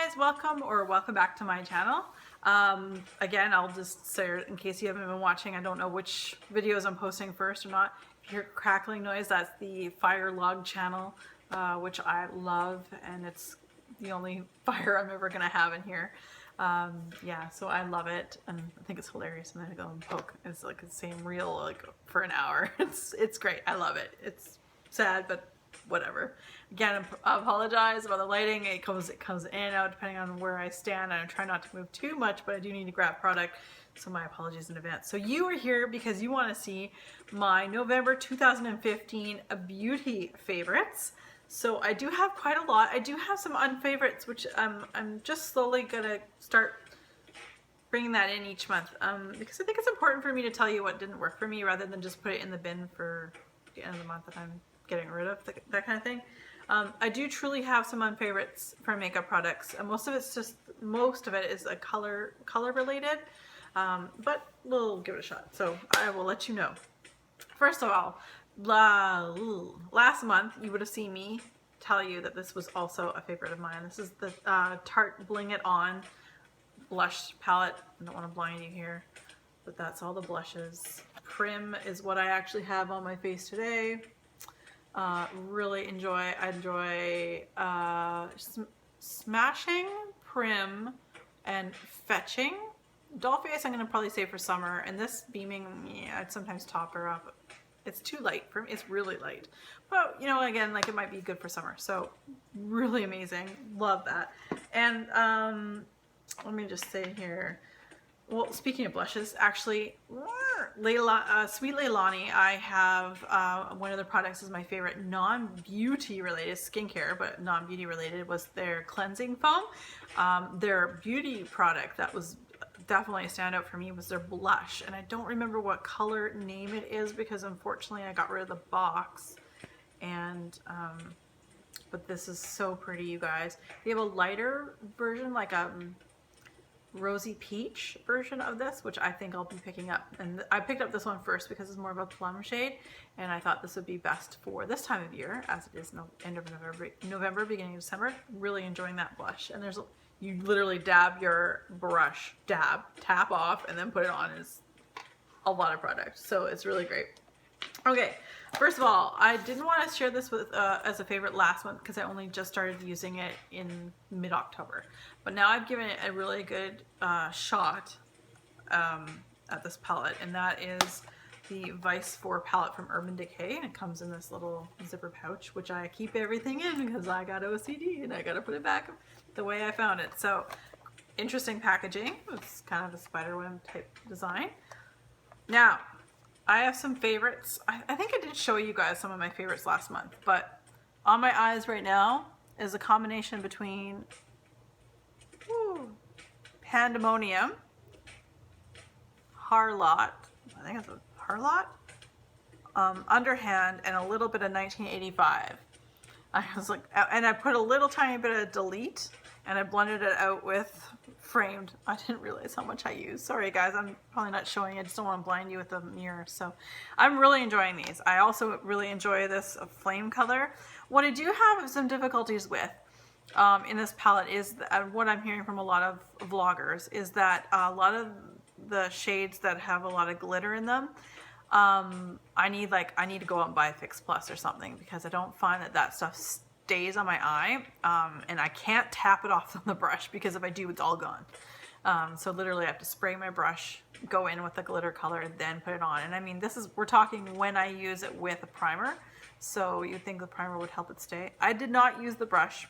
guys, welcome back to my channel. Again, I'll just say in case you haven't been watching, I don't know which videos I'm posting first or not. If you hear crackling noise, that's the fire log channel, which I love, and it's the only fire I'm ever gonna have in here. Yeah, so I love it, and I think it's hilarious. And then I go and poke. It's like the same reel like for an hour. It's great. I love it. It's sad, but whatever. Again, I apologize about the lighting. It comes in and out depending on where I stand. I try not to move too much, but I do need to grab product, so my apologies in advance. So you are here because you want to see my November 2015 beauty favorites. So I do have quite a lot. I do have some unfavorites, which I'm just slowly gonna start bringing that in each month, because I think it's important for me to tell you what didn't work for me rather than just put it in the bin for the end of the month that I'm getting rid of, that kind of thing. I do truly have some unfavorites for makeup products. Most of it is a color related, but we'll give it a shot. So I will let you know. First of all, last month you would have seen me tell you that this was also a favorite of mine. This is the Tarte Bling It On blush palette. I don't want to blind you here, but that's all the blushes. Prim is what I actually have on my face today. Really enjoy. I enjoy Smashing, Prim, and Fetching. Dollface I'm going to probably save for summer, and this Beaming, yeah, I'd sometimes top her up. It's too light for me. It's really light. But, you know, again, like it might be good for summer. So, really amazing. Love that. And let me just say here, well, speaking of blushes, actually, Sweet Leilani, I have one of their products is my favorite non-beauty related skincare, but non-beauty related, was their cleansing foam. Their beauty product that was definitely a standout for me was their blush, and I don't remember what color name it is because unfortunately I got rid of the box. And but this is so pretty, you guys. They have a lighter version, like a rosy peach version of this, which I think I'll be picking up. And I picked up this one first because it's more of a plum shade, and I thought this would be best for this time of year, as it is end of November, beginning of December. Really enjoying that blush. And you literally dab your brush, tap off, and then put it on. Is a lot of product, so it's really great. Okay, first of all, I didn't want to share this with as a favorite last month because I only just started using it in mid-October. But now I've given it a really good shot at this palette, and that is the Vice 4 palette from Urban Decay, and it comes in this little zipper pouch, which I keep everything in because I got OCD and I gotta put it back the way I found it. So, interesting packaging. It's kind of a spiderweb type design. Now, I have some favorites. I think I did show you guys some of my favorites last month, but on my eyes right now is a combination between Pandemonium, Harlot, I think it's a Harlot, Underhand, and a little bit of 1985. I was like, and I put a little tiny bit of Delete, and I blended it out with Framed. I didn't realize how much I used. Sorry guys, I'm probably not showing it. I just don't want to blind you with the mirror. So I'm really enjoying these. I also really enjoy this flame color. What I do have some difficulties with in this palette is what I'm hearing from a lot of vloggers is that a lot of the shades that have a lot of glitter in them, I need to go out and buy a Fix Plus or something, because I don't find that stuff stays on my eye, and I can't tap it off on the brush, because if I do, it's all gone. So literally I have to spray my brush, go in with the glitter color, and then put it on. And I mean, we're talking when I use it with a primer, so you'd think the primer would help it stay. I did not use the brush.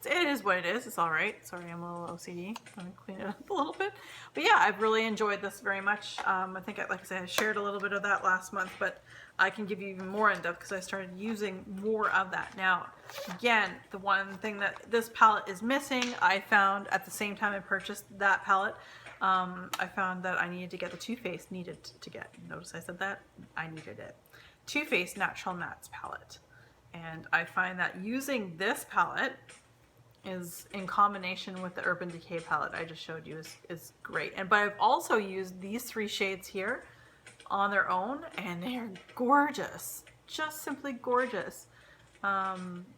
It is what it is. It's all right. Sorry, I'm a little OCD. I'm gonna clean it up a little bit. But yeah, I've really enjoyed this very much. I think, like I said, I shared a little bit of that last month, but I can give you even more in depth because I started using more of that. Now, again, the one thing that this palette is missing, I found at the same time I purchased that palette, I found that I needed to get the Too Faced Notice I said that? I needed it. Too Faced Natural Mattes palette. And I find that using this palette is in combination with the Urban Decay palette I just showed you is great. But I've also used these three shades here on their own, and they're gorgeous. Just simply gorgeous.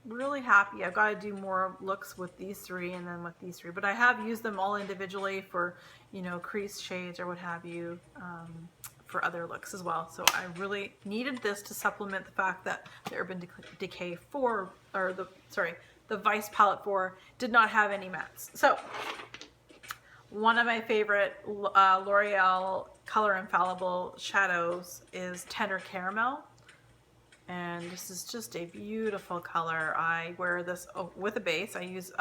Really happy. I've got to do more looks with these three and then with these three, but I have used them all individually for, you know, crease shades or what have you, for other looks as well. So I really needed this to supplement the fact that the Urban Decay 4, or the Vice Palette 4 did not have any mattes. So one of my favorite L'Oreal Color Infallible shadows is Tender Caramel. And this is just a beautiful color. I wear this with a base. I use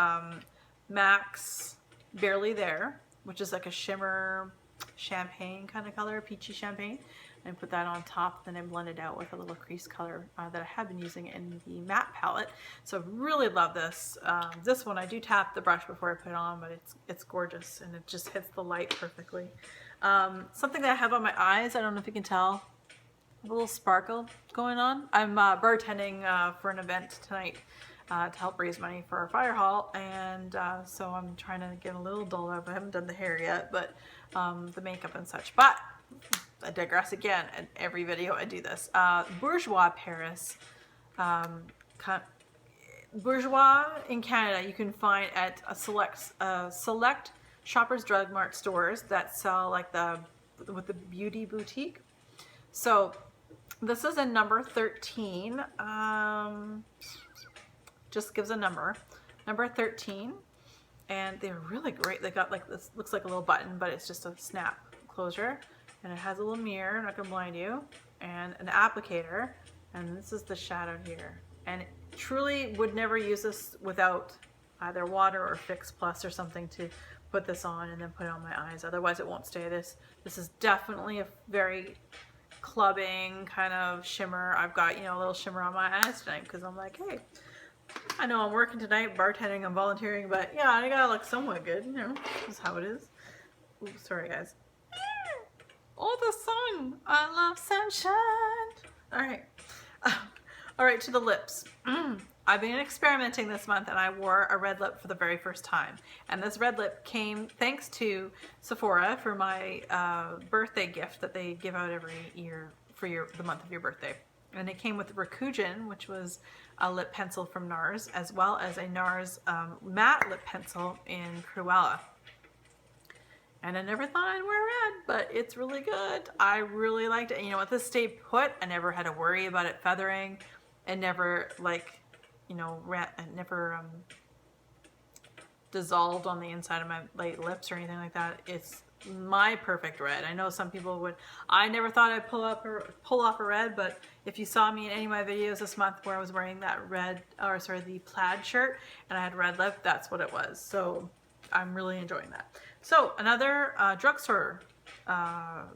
MAC's Barely There, which is like a shimmer champagne kind of color, peachy champagne. And put that on top, then I blend it out with a little crease color that I have been using in the matte palette. So I really love this. This one I do tap the brush before I put it on, but it's gorgeous and it just hits the light perfectly. Something that I have on my eyes, I don't know if you can tell, a little sparkle going on. I'm bartending for an event tonight to help raise money for our fire hall, and so I'm trying to get a little dull up. I haven't done the hair yet, but the makeup and such. But I digress again. In every video I do this. Bourjois Paris. Bourjois in Canada you can find at a select Shoppers Drug Mart stores that sell like with the beauty boutique. So this is a number 13. Just gives a number 13, and they're really great. They got like this, looks like a little button, but it's just a snap closure. And it has a little mirror, I'm not gonna blind you, and an applicator, and this is the shadow here. And truly would never use this without either water or Fix Plus or something to put this on and then put it on my eyes. Otherwise it won't stay. This is definitely a very clubbing kind of shimmer. I've got, you know, a little shimmer on my eyes tonight because I'm like, hey, I know I'm working tonight, bartending, I'm volunteering, but yeah, I gotta look somewhat good, you know, this is how it is. Oops, sorry guys. Oh, the sun! I love sunshine! Alright. Alright, to the lips. I've been experimenting this month and I wore a red lip for the very first time. And this red lip came thanks to Sephora for my birthday gift that they give out every year for the month of your birthday. And it came with Rakujin, which was a lip pencil from NARS, as well as a NARS matte lip pencil in Cruella. And I never thought I'd wear red, but it's really good. I really liked it. And you know what? This stayed put. I never had to worry about it feathering. It never, like, you know, it never dissolved on the inside of my lips or anything like that. It's my perfect red. I know some people would. I never thought I'd pull off a red, but if you saw me in any of my videos this month where I was wearing that the plaid shirt and I had red lip, that's what it was. So I'm really enjoying that. So another drugstore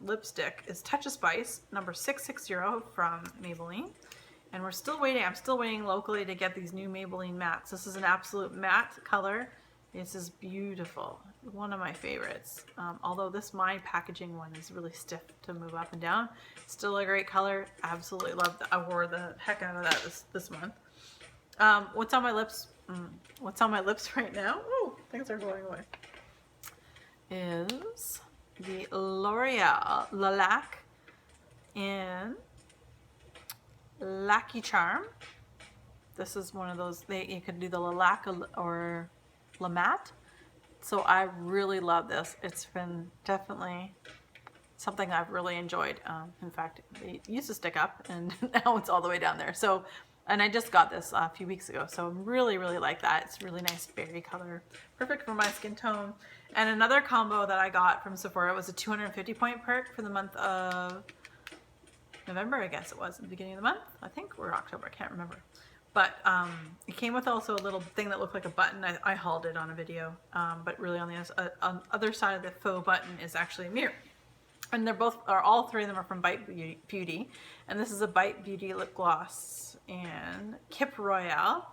lipstick is Touch of Spice, number 660 from Maybelline. And we're still waiting. I'm still waiting locally to get these new Maybelline mattes. This is an absolute matte color. This is beautiful. One of my favorites. Although my packaging one is really stiff to move up and down. Still a great color. Absolutely love that. I wore the heck out of that this month. What's on my lips? What's on my lips right now? Oh, things are going away. Is the L'Oreal Lilac in Lucky Charm. This is one of those, you could do the Lilac or La Matte. So I really love this. It's been definitely something I've really enjoyed. In fact, it used to stick up and now it's all the way down there. So, and I just got this a few weeks ago. So I really like that. It's really nice berry color. Perfect for my skin tone. And another combo that I got from Sephora was a 250 point perk for the month of November, I guess it was, at the beginning of the month. I think we're October, I can't remember. But it came with also a little thing that looked like a button. I hauled it on a video, but really on the other side of the faux button is actually a mirror. And all three of them are from Bite Beauty. And this is a Bite Beauty lip gloss in Kip Royale.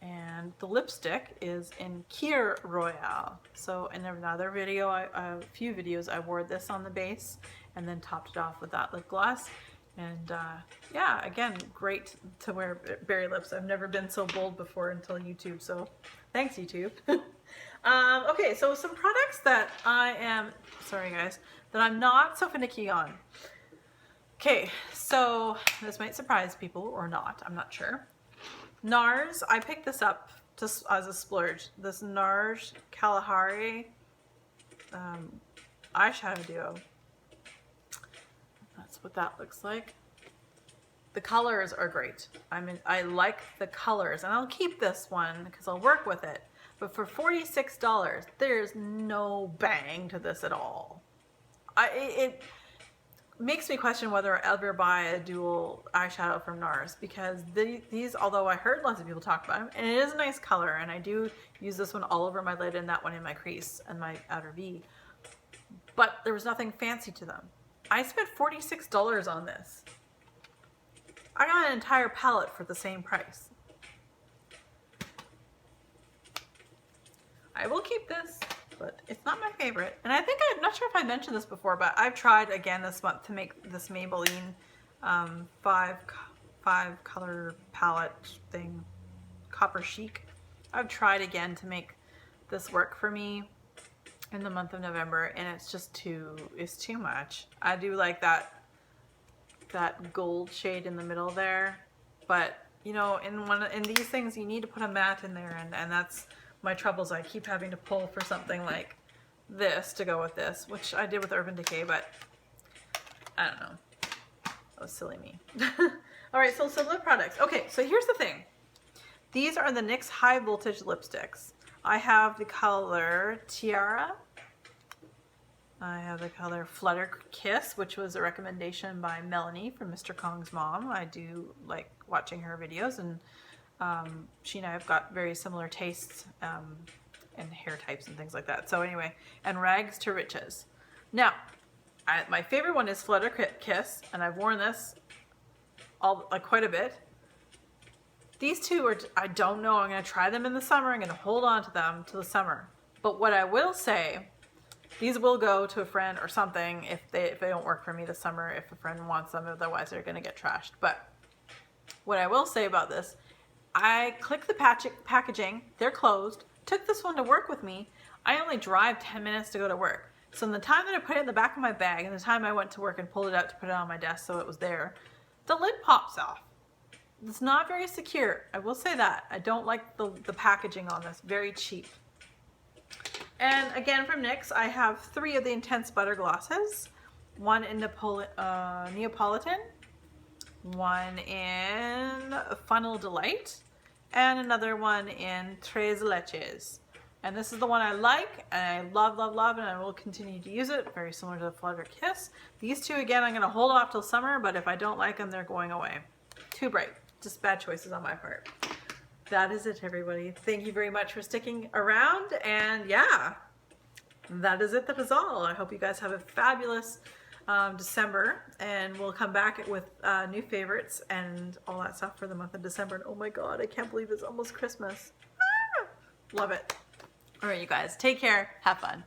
And the lipstick is in Kir Royale. So in another video, a few videos, I wore this on the base and then topped it off with that lip gloss. And yeah, again, great to wear berry lips. I've never been so bold before until YouTube, so thanks YouTube. Okay, so some products that that I'm not so finicky on. Okay, so this might surprise people or not, I'm not sure. NARS, I picked this up just as a splurge. This NARS Kalahari eyeshadow duo. That's what that looks like. The colors are great. I mean, I like the colors, and I'll keep this one because I'll work with it. But for $46, there's no bang to this at all. It makes me question whether I'll ever buy a dual eyeshadow from NARS, because these, although I heard lots of people talk about them, and it is a nice color, and I do use this one all over my lid and that one in my crease and my outer V, but there was nothing fancy to them. I spent $46 on this. I got an entire palette for the same price. I will keep this, but it's not my favorite. And I think, I'm not sure if I mentioned this before, but I've tried again this month to make this Maybelline five color palette thing, Copper Chic. I've tried again to make this work for me in the month of November, and it's just too much. I do like that gold shade in the middle there, but you know, in these things you need to put a matte in there, and that's my troubles. I keep having to pull for something like this to go with this, which I did with Urban Decay, but I don't know. That was silly me. All right, so lip products. Okay, so here's the thing. These are the NYX High Voltage lipsticks. I have the color Tiara. I have the color Flutter Kiss, which was a recommendation by Melanie from Mr. Kong's mom. I do like watching her videos, and she and I have got very similar tastes and hair types and things like that. So anyway, and Rags to Riches. Now, my favorite one is Flutter Kiss, and I've worn this quite a bit. These two are, I don't know, I'm going to try them in the summer. I'm going to hold on to them till the summer. But what I will say, these will go to a friend or something if they don't work for me this summer, if a friend wants them, otherwise they're going to get trashed. But what I will say about this, I clicked the packaging, they're closed, took this one to work with me. I only drive 10 minutes to go to work. So in the time that I put it in the back of my bag and the time I went to work and pulled it out to put it on my desk so it was there, the lid pops off. It's not very secure, I will say that. I don't like the packaging on this, very cheap. And again from NYX, I have 3 of the Intense Butter Glosses. One in Neapolitan, one in Funnel Delight, and another one in Tres Leches. And this is the one I like, and I love, love, love, and I will continue to use it. Very similar to the Flutter Kiss. These two, again, I'm going to hold off till summer, but if I don't like them, they're going away. Too bright. Just bad choices on my part. That is it, everybody. Thank you very much for sticking around, and yeah, that is it. That is all. I hope you guys have a fabulous December, and we'll come back with new favorites and all that stuff for the month of December. And oh my god, I can't believe it's almost Christmas. Ah! Love it. All right, you guys, take care. Have fun.